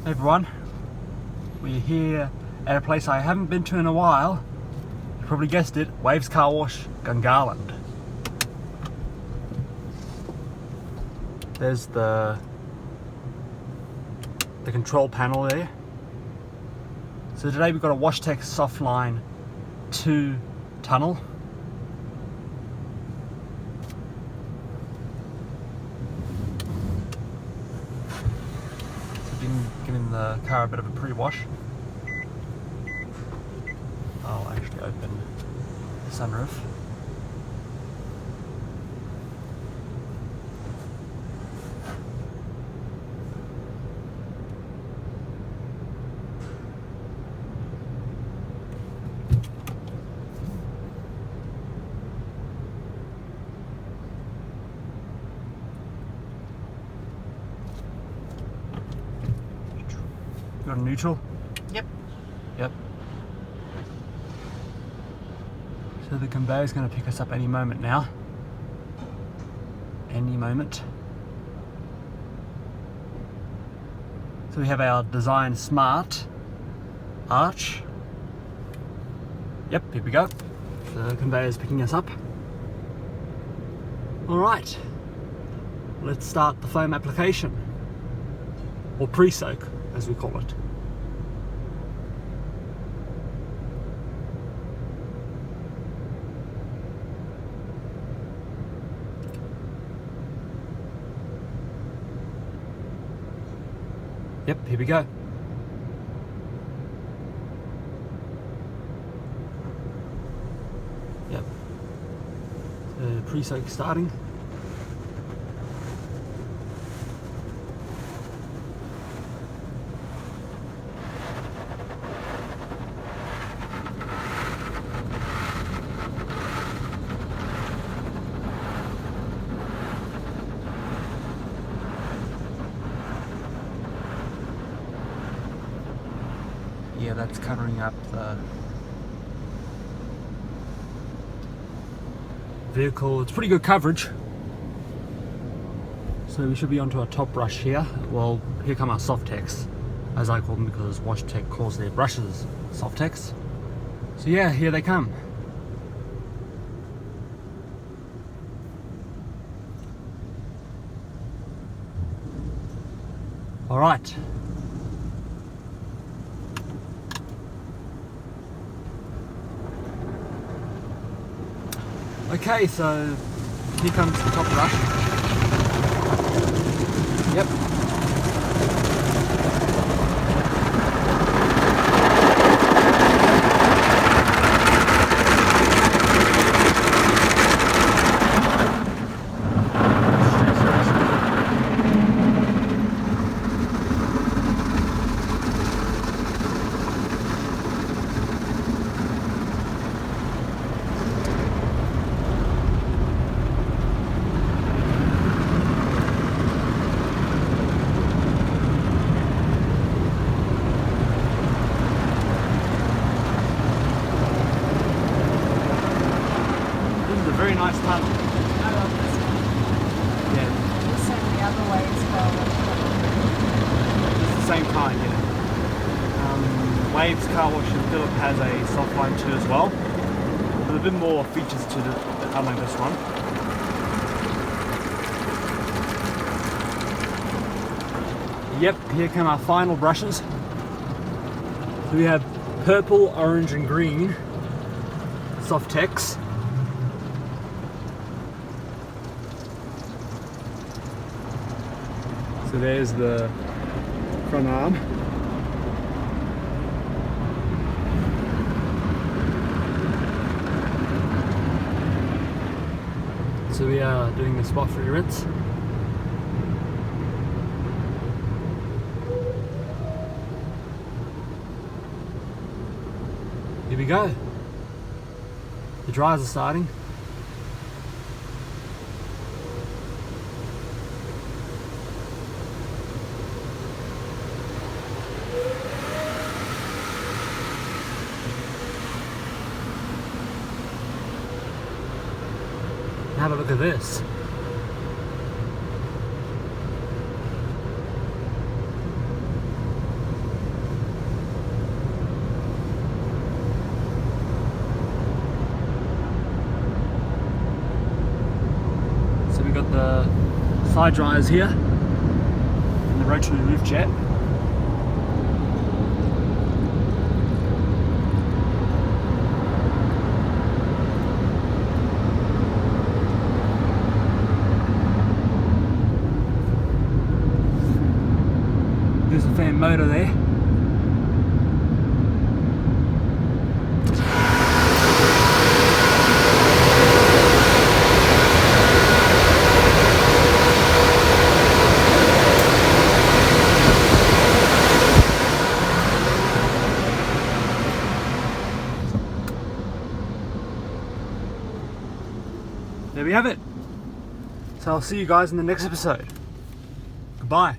Hey everyone, we're here at a place I haven't been to in a while. You probably guessed it, Waves Car Wash, Gungahlin. There's the control panel there. So today we've got a WashTec Softline 2 tunnel. Giving the car a bit of a pre-wash. I'll actually open the sunroof. Got a neutral? Yep. Yep. So the conveyor's going to pick us up any moment now. Any moment. So we have our Design Smart arch. Yep, here we go. The conveyor's picking us up. Alright. Let's start the foam application. Or pre-soak, as we call it. Yep, here we go. Yep. The pre-soak starting. Yeah, that's covering up the vehicle. It's pretty good coverage. So we should be onto our top brush here. Well, here come our Softex, as I call them because WashTec calls their brushes Softex. So yeah, here they come. All right. Okay, so here comes the top brush. Yep. Very nice tunnel. I love this one. Yeah, The same the other way as well. it's the same kind, yeah. Waves Car Wash in Phillip has a Softline 2 as well. With a bit more features to it, unlike this one. Yep, here come our final brushes. So we have purple, orange and green Softex. So there's the front arm. So we are doing the spot free rinse. Here we go. The dryers are starting. Have a look at this. side dryers here and the rotary roof jet. There's a fan motor there. There we have it. So I'll see you guys in the next episode. Goodbye.